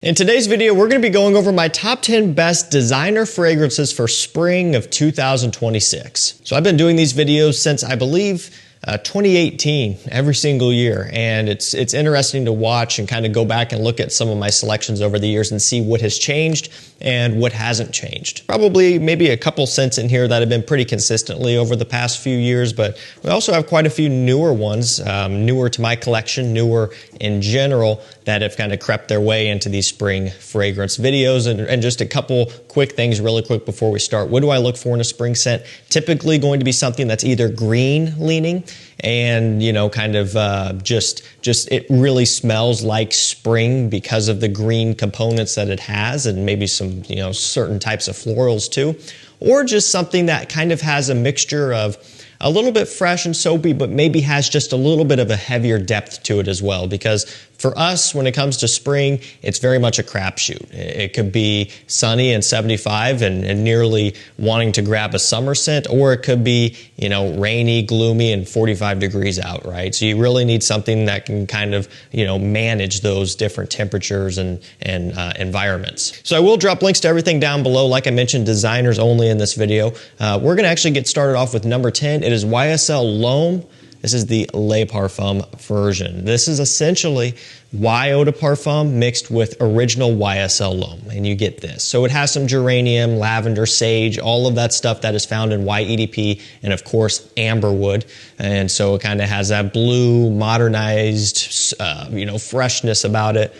In today's video, we're going to be going over my top 10 best designer fragrances for spring of 2026. So I've been doing these videos since, I believe, 2018, every single year, and it's interesting to watch and kind of go back and look at some of my selections over the years and see what has changed and what hasn't changed. Probably maybe a couple scents in here that have been pretty consistently over the past few years, but we also have quite a few newer ones, newer to my collection, newer in general, that have kind of crept their way into these spring fragrance videos. And just a couple quick things really quick before we start. What do I look for in a spring scent? Typically going to be something that's either green leaning and, you know, kind of just it really smells like spring because of the green components that it has, and maybe some, you know, certain types of florals too. Or just something that kind of has a mixture of a little bit fresh and soapy, but maybe has just a little bit of a heavier depth to it as well. Because for us, when it comes to spring, it's very much a crapshoot. It could be sunny and 75 and nearly wanting to grab a summer scent, or it could be, you know, rainy, gloomy, and 45 degrees out, right? So you really need something that can kind of, you know, manage those different temperatures and environments. So I will drop links to everything down below. Like I mentioned, designers only in this video. We're gonna actually get started off with number 10. It is YSL L'Homme. This is the Le Parfum version. This is essentially Eau de Parfum mixed with original YSL L'Homme, and you get this. So it has some geranium, lavender, sage, all of that stuff that is found in Y EDP, and of course amberwood. And so it kind of has that blue, modernized, you know, freshness about it.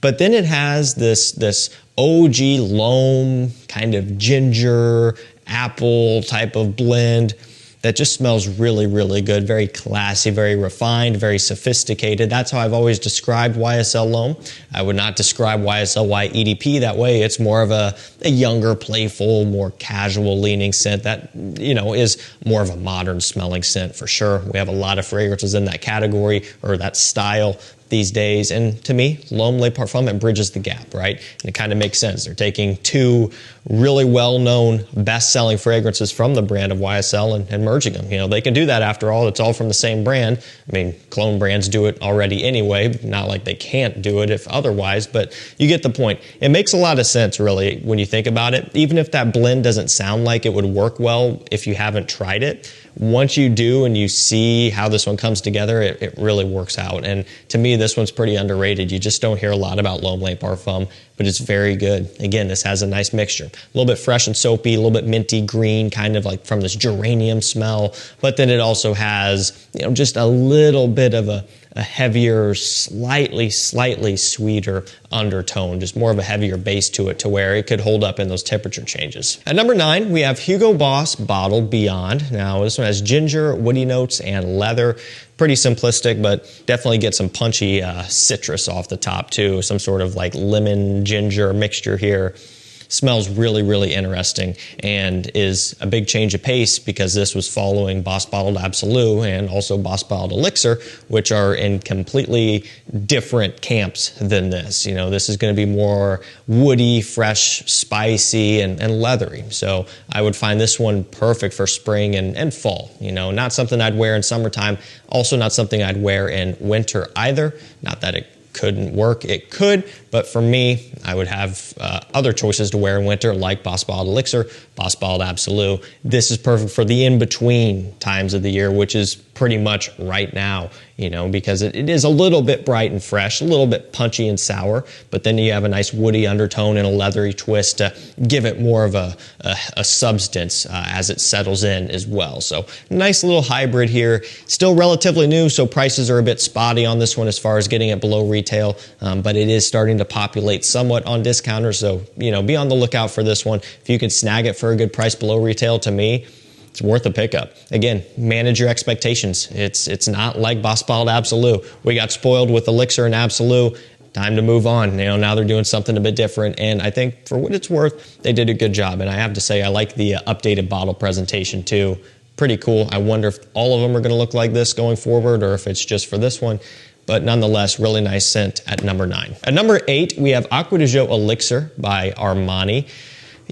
But then it has this OG L'Homme kind of ginger, apple type of blend that just smells really, really good. Very classy, very refined, very sophisticated. That's how I've always described YSL L'Homme. I would not describe YSL Y EDP that way. It's more of a younger, playful, more casual leaning scent that, you know, is more of a modern smelling scent for sure. We have a lot of fragrances in that category or that style these days, and to me, L'Homme Le Parfum, it bridges the gap, right? And it kind of makes sense. They're taking two really well-known, best-selling fragrances from the brand of YSL and merging them. You know, they can do that after all. It's all from the same brand. I mean, clone brands do it already anyway, not like they can't do it if otherwise, but you get the point. It makes a lot of sense, really, when you think about it. Even if that blend doesn't sound like it would work well if you haven't tried it, once you do and you see how this one comes together, it really works out. And to me, this one's pretty underrated. You just don't hear a lot about L'Homme Le Parfum, but it's very good. Again, this has a nice mixture. A little bit fresh and soapy, a little bit minty green, kind of like from this geranium smell. But then it also has, you know, just a little bit of a heavier, slightly sweeter undertone, just more of a heavier base to it to where it could hold up in those temperature changes. At number 9, we have Hugo Boss Bottled Beyond. Now, this one has ginger, woody notes, and leather. Pretty simplistic, but definitely get some punchy citrus off the top too. Some sort of like lemon ginger mixture here. Smells really, really interesting and is a big change of pace because this was following Boss Bottled Absolute and also Boss Bottled Elixir, which are in completely different camps than this. You know, this is going to be more woody, fresh, spicy, and leathery. So I would find this one perfect for spring and fall. You know, not something I'd wear in summertime, also not something I'd wear in winter either. Not that it couldn't work. It could, but for me, I would have other choices to wear in winter, like Boss Bottled Elixir, Boss Bottled Absolute. This is perfect for the in-between times of the year, which is pretty much right now, you know, because it is a little bit bright and fresh, a little bit punchy and sour, but then you have a nice woody undertone and a leathery twist to give it more of a substance as it settles in as well. So nice little hybrid here. Still relatively new, so prices are a bit spotty on this one as far as getting it below retail, but it is starting to populate somewhat on discounters, so, you know, be on the lookout for this one. If you can snag it for a good price below retail, to me, it's worth a pickup. Again, manage your expectations. It's not like Boss Bottled Absolute. We got spoiled with Elixir and Absolute. Time to move on. You know, now they're doing something a bit different, and I think for what it's worth, they did a good job. And I have to say, I like the updated bottle presentation too. Pretty cool. I wonder if all of them are going to look like this going forward, or if it's just for this one. But nonetheless, really nice scent at number 9. At number 8, we have Acqua di Gio Elixir by Armani.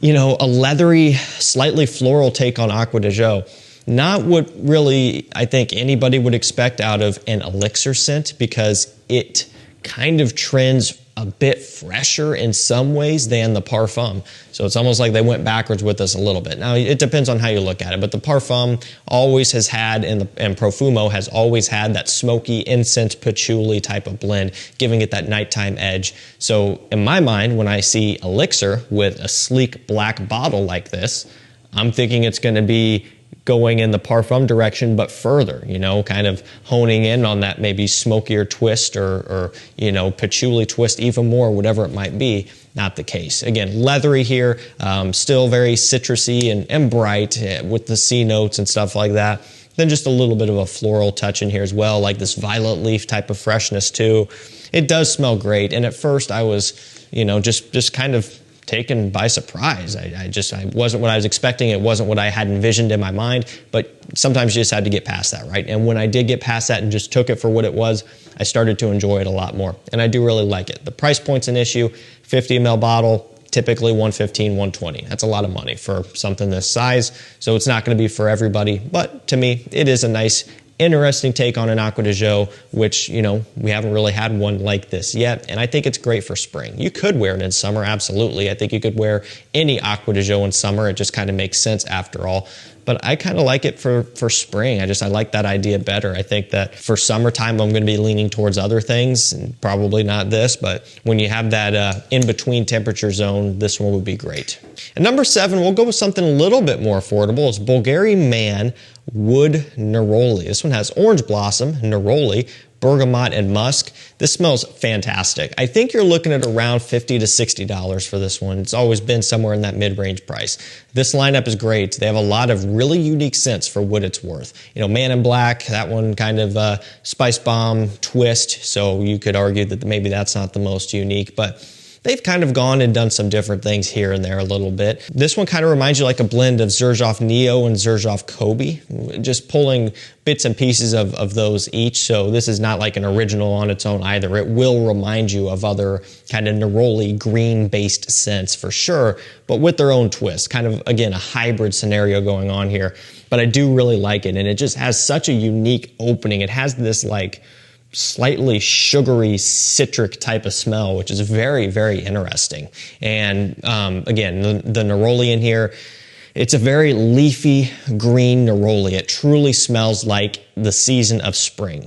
You know, a leathery, slightly floral take on Acqua di Gio. Not what really I think anybody would expect out of an elixir scent, because it kind of trends a bit fresher in some ways than the Parfum. So it's almost like they went backwards with us a little bit. Now, it depends on how you look at it, but the Parfum always has had, and Profumo has always had that smoky incense patchouli type of blend, giving it that nighttime edge. So in my mind, when I see Elixir with a sleek black bottle like this, I'm thinking it's going to be going in the Parfum direction, but further, you know, kind of honing in on that maybe smokier twist or you know, patchouli twist even more, whatever it might be. Not the case. Again, leathery here, still very citrusy and bright with the C notes and stuff like that. Then just a little bit of a floral touch in here as well, like this violet leaf type of freshness too. It does smell great, and at first I was, you know, just kind of taken by surprise. I wasn't what I was expecting. It wasn't what I had envisioned in my mind, but sometimes you just had to get past that, right? And when I did get past that and just took it for what it was, I started to enjoy it a lot more. And I do really like it. The price point's an issue. 50 ml bottle, typically $115, $120. That's a lot of money for something this size. So it's not going to be for everybody, but to me, it is a nice, interesting take on an Acqua di Gio, which, you know, we haven't really had one like this yet, and I think it's great for spring. You could wear it in summer, absolutely. I think you could wear any Acqua di Gio in summer. It just kind of makes sense after all. But I kind of like it for spring. I like that idea better. I think that for summertime, I'm going to be leaning towards other things, and probably not this, but when you have that in-between temperature zone, this one would be great. And number 7, we'll go with something a little bit more affordable. It's Bvlgari Man Wood Neroli. This one has orange blossom, neroli, bergamot, and musk. This smells fantastic. I think you're looking at around $50 to $60 for this one. It's always been somewhere in that mid-range price. This lineup is great. They have a lot of really unique scents for what it's worth. You know, Man in Black, that one kind of spice bomb twist, so you could argue that maybe that's not the most unique, but they've kind of gone and done some different things here and there a little bit. This one kind of reminds you like a blend of Xerjoff Neo and Xerjoff Kobe, just pulling bits and pieces of those each. So this is not like an original on its own either. It will remind you of other kind of neroli green-based scents for sure, but with their own twist. Kind of, again, a hybrid scenario going on here. But I do really like it, and it just has such a unique opening. It has this like slightly sugary citric type of smell, which is very, very interesting. And again, the neroli in here, it's a very leafy green neroli. It truly smells like the season of spring.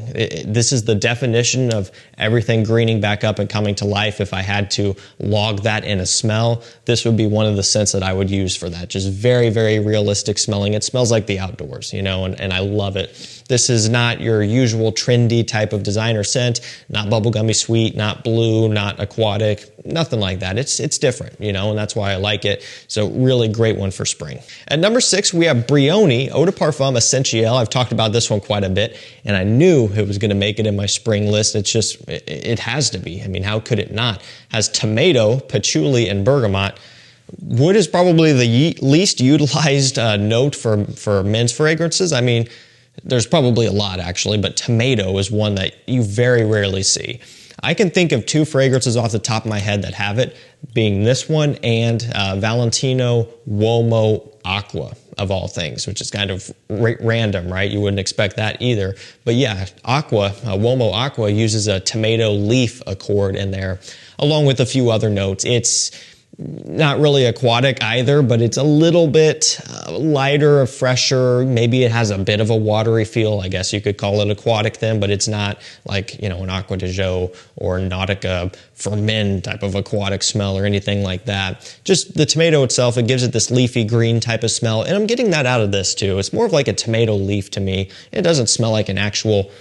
This is the definition of everything greening back up and coming to life. If I had to log that in a smell, this would be one of the scents that I would use for that. Just very, very realistic smelling. It smells like the outdoors, you know, and I love it. This is not your usual trendy type of designer scent, not bubblegummy sweet, not blue, not aquatic, nothing like that. It's different, you know, and that's why I like it. So really great one for spring. At number 6, we have Brioni Eau de Parfum Essentiel. I've talked about this one quite a bit, and I knew it was going to make it in my spring list. It's just, it has to be. I mean, how could it not? Has tomato, patchouli, and bergamot. Wood is probably the least utilized note for men's fragrances. I mean, there's probably a lot actually, but tomato is one that you very rarely see. I can think of 2 fragrances off the top of my head that have it, being this one and Valentino Uomo Acqua, of all things, which is kind of random, right? You wouldn't expect that either. But yeah, Uomo Acqua uses a tomato leaf accord in there, along with a few other notes. It's not really aquatic either, but it's a little bit lighter, fresher. Maybe it has a bit of a watery feel. I guess you could call it aquatic then, but it's not like, you know, an Acqua di Gio or Nautica for men type of aquatic smell or anything like that. Just the tomato itself, it gives it this leafy green type of smell, and I'm getting that out of this too. It's more of like a tomato leaf to me. It doesn't smell like an actual,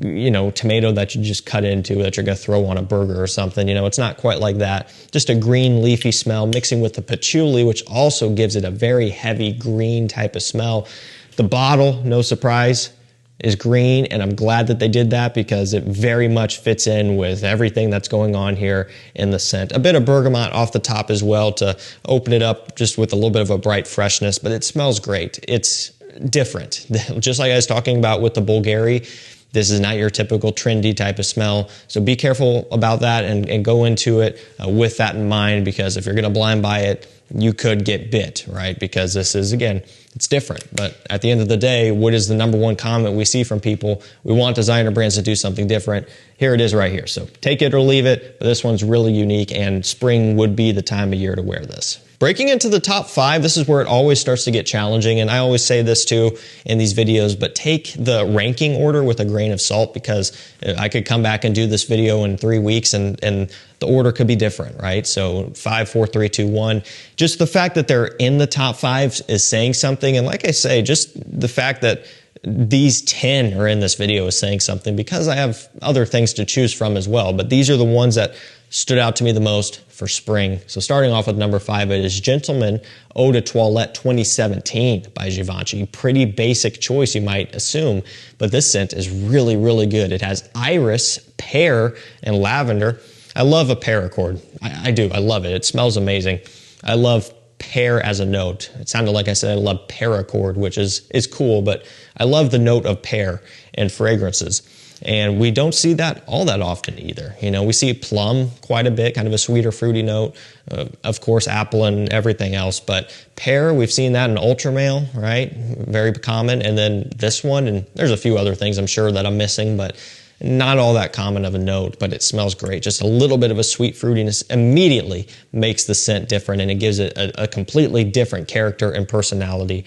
you know, tomato that you just cut into that you're going to throw on a burger or something. You know, it's not quite like that. Just a green leafy smell mixing with the patchouli, which also gives it a very heavy green type of smell. The bottle, no surprise, is green, and I'm glad that they did that because it very much fits in with everything that's going on here in the scent. A bit of bergamot off the top as well to open it up just with a little bit of a bright freshness, but it smells great. It's different. Just like I was talking about with the Bvlgari, This is not your typical trendy type of smell. So be careful about that and go into it with that in mind, because if you're going to blind buy it, you could get bit, right? Because this is, again, it's different. But at the end of the day, what is the number one comment we see from people? We want designer brands to do something different. Here it is right here. So take it or leave it, but this one's really unique, and spring would be the time of year to wear this. Breaking into the top 5, this is where it always starts to get challenging, and I always say this too in these videos, but take the ranking order with a grain of salt, because I could come back and do this video in 3 weeks and the order could be different, right? So 5, 4, 3, 2, 1. Just the fact that they're in the top 5 is saying something, and like I say, just the fact that these 10 are in this video is saying something, because I have other things to choose from as well, but these are the ones that stood out to me the most for spring. So starting off with number 5, it is Gentleman Eau de Toilette 2017 by Givenchy. Pretty basic choice, you might assume, but this scent is really, really good. It has iris, pear, and lavender. I love a pear accord. I do. I love it. It smells amazing. I love pear as a note. It sounded like I said I love paracord, which is cool, but I love the note of pear in fragrances. And we don't see that all that often either. You know, we see plum quite a bit, kind of a sweeter, fruity note. Of course, apple and everything else. But pear, we've seen that in Ultra Male, right? Very common. And then this one, and there's a few other things I'm sure that I'm missing, but not all that common of a note, but it smells great. Just a little bit of a sweet fruitiness immediately makes the scent different, and it gives it a completely different character and personality.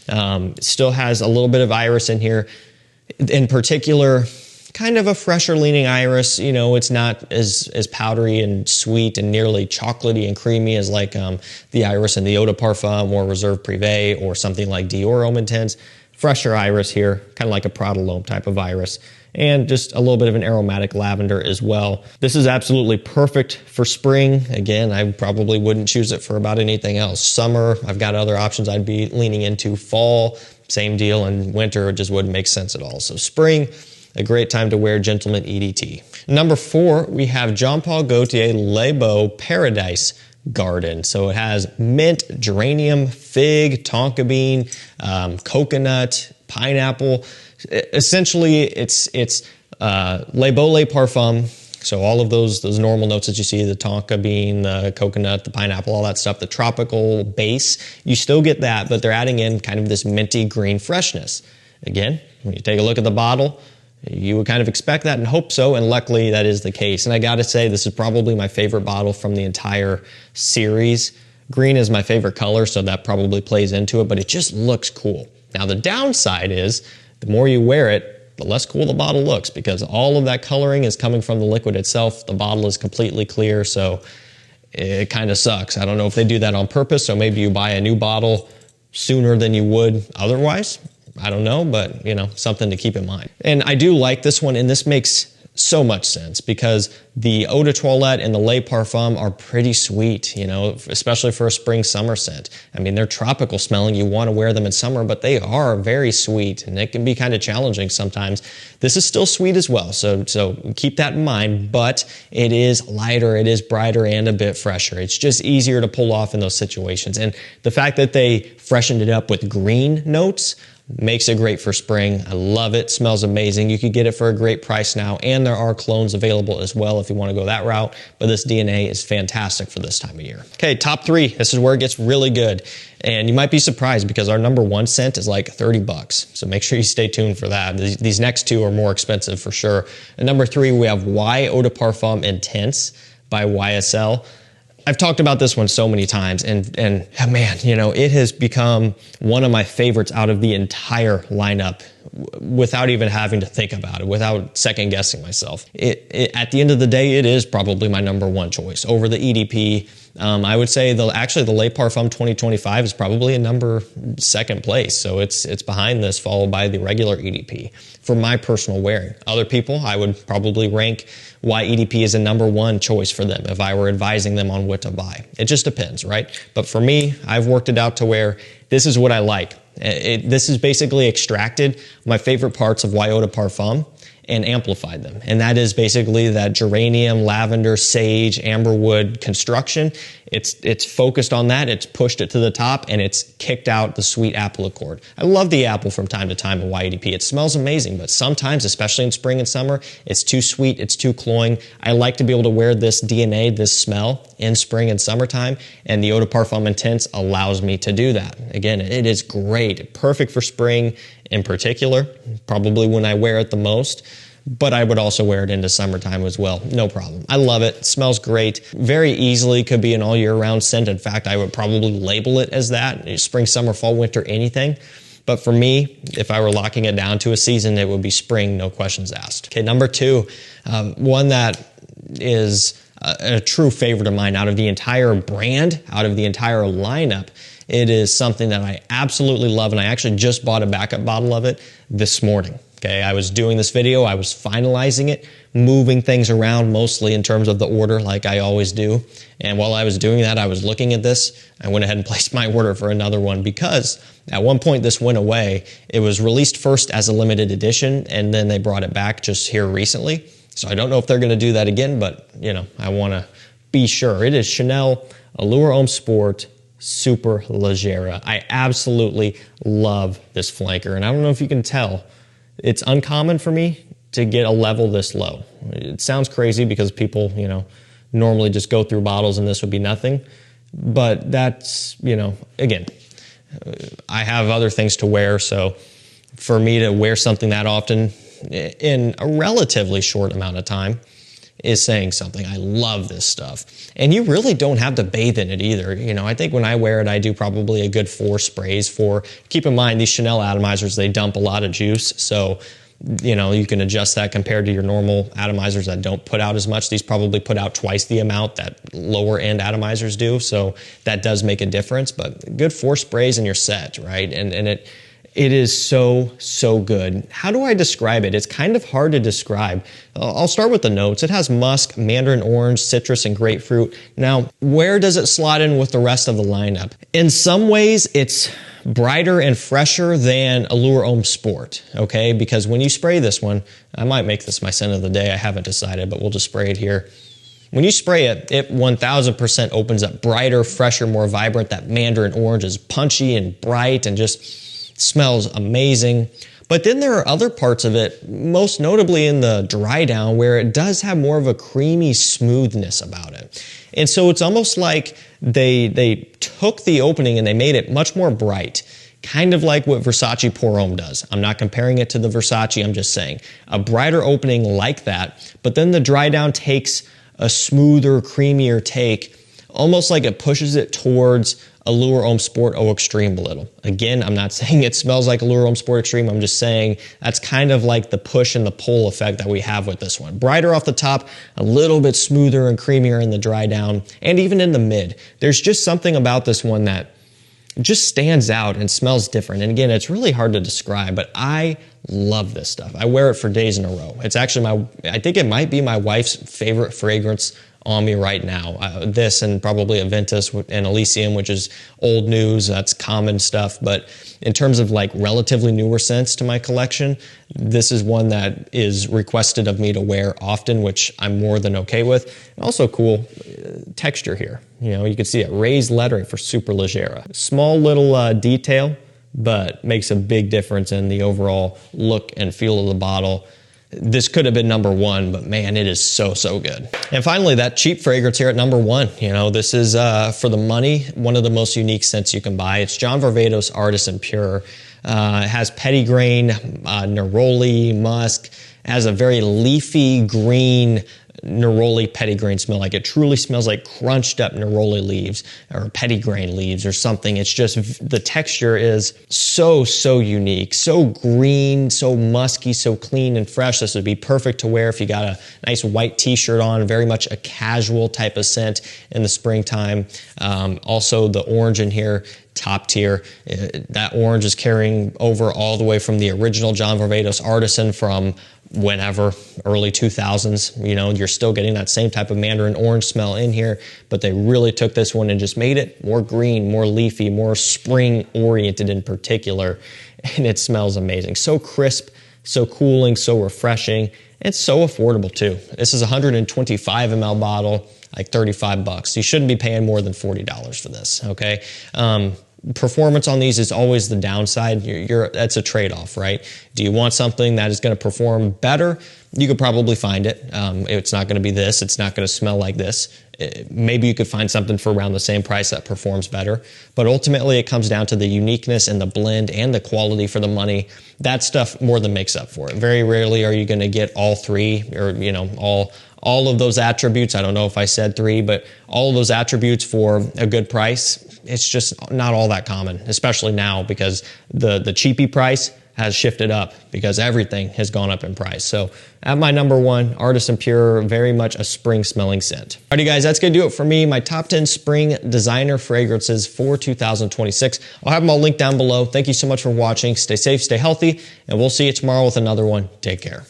It still has a little bit of iris in here. In particular, kind of a fresher leaning iris. You know, it's not as powdery and sweet and nearly chocolatey and creamy as like the iris in the Eau de Parfum or Reserve Privé or something like Dior Homme Intense. Fresher iris here, kind of like a Prada L'Homme type of iris, and just a little bit of an aromatic lavender as well. This is absolutely perfect for spring. Again, I probably wouldn't choose it for about anything else. Summer, I've got other options I'd be leaning into. Fall, same deal, and winter, it just wouldn't make sense at all. So spring, a great time to wear Gentleman EDT. Number 4, we have Jean Paul Gaultier Le Beau Paradise Garden. So it has mint, geranium, fig, tonka bean, coconut, pineapple. Essentially, it's Le Beau Le Parfum. So all of those normal notes that you see, the tonka bean, the coconut, the pineapple, all that stuff, the tropical base, you still get that, but they're adding in kind of this minty green freshness. Again, when you take a look at the bottle, you would kind of expect that and hope so, and luckily that is the case. And I gotta say, this is probably my favorite bottle from the entire series. Green is my favorite color, so that probably plays into it, but it just looks cool. Now the downside is, the more you wear it, the less cool the bottle looks, because all of that coloring is coming from the liquid itself. The bottle is completely clear, so it kind of sucks. I don't know if they do that on purpose, so maybe you buy a new bottle sooner than you would otherwise. I don't know, but you know, something to keep in mind. And I do like this one, and this makes so much sense, because the Eau de Toilette and the Le Parfum are pretty sweet, you know, especially for a spring summer scent. I mean, they're tropical smelling. You want to wear them in summer, but they are very sweet, and it can be kind of challenging sometimes. This is still sweet as well, so keep that in mind, but it is lighter, it is brighter, and a bit fresher. It's just easier to pull off in those situations. And the fact that they freshened it up with green notes makes it great for spring. I love it. Smells amazing. You could get it for a great price now, and there are clones available as well if you want to go that route, but this DNA is fantastic for this time of year. Okay, top 3. This is where it gets really good, and you might be surprised because our number 1 scent is like 30 bucks, so make sure you stay tuned for that. These next 2 are more expensive for sure. And number 3, we have Y Eau de Parfum Intense by YSL. I've talked about this one so many times, and man, you know, it has become one of my favorites out of the entire lineup without even having to think about it, without second guessing myself. At the end of the day, it is probably my number 1 choice over the EDP. I would say actually the Le Parfum 2025 is probably a number 2nd place. So it's behind this, followed by the regular EDP for my personal wearing. Other people, I would probably rank Y EDP as a number 1 choice for them if I were advising them on what to buy. It just depends, right? But for me, I've worked it out to where this is what I like. This is basically extracted my favorite parts of Y Eau de Parfum and amplified them. And that is basically that geranium, lavender, sage, amberwood construction. It's focused on that, it's pushed it to the top, and it's kicked out the sweet apple accord. I love the apple from time to time in Y EDP. It smells amazing, but sometimes, especially in spring and summer, it's too sweet, it's too cloying. I like to be able to wear this DNA, this smell, in spring and summertime, and the Eau de Parfum Intense allows me to do that. Again, it is great, perfect for spring in particular, probably when I wear it the most. But I would also wear it into summertime as well. No problem. I love it. It smells great. Very easily could be an all year round scent. In fact, I would probably label it as that. Spring, summer, fall, winter, anything. But for me, if I were locking it down to a season, it would be spring, no questions asked. Okay, number two, one that is a true favorite of mine out of the entire brand, out of the entire lineup. It is something that I absolutely love, and I actually just bought a backup bottle of it this morning. Okay, I was doing this video, I was finalizing it, moving things around mostly in terms of the order like I always do. And while I was doing that, I was looking at this. I went ahead and placed my order for another one because at one point this went away. It was released first as a limited edition, and then they brought it back just here recently. So I don't know if they're going to do that again, but you know, I want to be sure. It is Chanel Allure Homme Sport Superleggera. I absolutely love this flanker, and I don't know if you can tell, it's uncommon for me to get a level this low. It sounds crazy because people, you know, normally just go through bottles and this would be nothing. But that's, you know, again, I have other things to wear. So for me to wear something that often in a relatively short amount of time is saying something. I love this stuff. And you really don't have to bathe in it either. You know, I think when I wear it, I do probably a good 4 sprays. Keep in mind, these Chanel atomizers, they dump a lot of juice. So, you know, you can adjust that compared to your normal atomizers that don't put out as much. These probably put out twice the amount that lower end atomizers do. So that does make a difference, but good 4 sprays and you're set, right? And it is so, so good. How do I describe it? It's kind of hard to describe. I'll start with the notes. It has musk, mandarin orange, citrus, and grapefruit. Now, where does it slot in with the rest of the lineup? In some ways, it's brighter and fresher than Allure Homme Sport, okay? Because when you spray this one, I might make this my scent of the day. I haven't decided, but we'll just spray it here. When you spray it, it 1000% opens up brighter, fresher, more vibrant. That mandarin orange is punchy and bright and just smells amazing. But then there are other parts of it, most notably in the dry down, where it does have more of a creamy smoothness about it. And so it's almost like they took the opening and they made it much more bright, kind of like what Versace Pour Homme does. I'm not comparing it to the Versace, I'm just saying a brighter opening like that, but then the dry down takes a smoother, creamier take, almost like it pushes it towards Allure Homme Sport Eau Extreme a little. Again, I'm not saying it smells like Allure Homme Sport Extreme. I'm just saying that's kind of like the push and the pull effect that we have with this one. Brighter off the top, a little bit smoother and creamier in the dry down, and even in the mid. There's just something about this one that just stands out and smells different. And again, it's really hard to describe, but I love this stuff. I wear it for days in a row. It's actually I think it might be my wife's favorite fragrance on me right now. This and probably Aventus and Elysium, which is old news, that's common stuff. But in terms of like relatively newer scents to my collection, this is one that is requested of me to wear often, which I'm more than okay with. And also cool texture here. You know, you can see it, raised lettering for Superleggera. Small little detail, but makes a big difference in the overall look and feel of the bottle. This could have been number 1, but man, it is so, so good. And finally, that cheap fragrance here at number 1. You know, this is, for the money, one of the most unique scents you can buy. It's John Varvatos Artisan Pure. It has petitgrain, neroli, musk. It has a very leafy green neroli petitgrain smell. Like it truly smells like crunched up neroli leaves or petitgrain leaves or something. It's just, the texture is so, so unique, so green, so musky, so clean and fresh. This would be perfect to wear if you got a nice white t-shirt on, very much a casual type of scent in the springtime. Also the orange in here, top tier. That orange is carrying over all the way from the original John Varvatos Artisan from whenever, early 2000s. You know, you're still getting that same type of mandarin orange smell in here, but they really took this one and just made it more green, more leafy, more spring oriented in particular, and it smells amazing. So crisp, so cooling, so refreshing. It's so affordable too. This is a 125 ml bottle, like 35 bucks. You shouldn't be paying more than $40 for this, okay? Performance on these is always the downside. That's a trade-off, right? Do you want something that is going to perform better? You could probably find it. It's not going to be this. It's not going to smell like this. Maybe you could find something for around the same price that performs better. But ultimately, it comes down to the uniqueness and the blend and the quality for the money. That stuff more than makes up for it. Very rarely are you going to get all three, or all of those attributes. I don't know if I said three, but all of those attributes for a good price. It's just not all that common, especially now because the cheapy price has shifted up because everything has gone up in price. So at my number one, Artisan Pure, very much a spring smelling scent. Alrighty guys, that's gonna do it for me. My top 10 spring designer fragrances for 2026. I'll have them all linked down below. Thank you so much for watching. Stay safe, stay healthy, and we'll see you tomorrow with another one. Take care.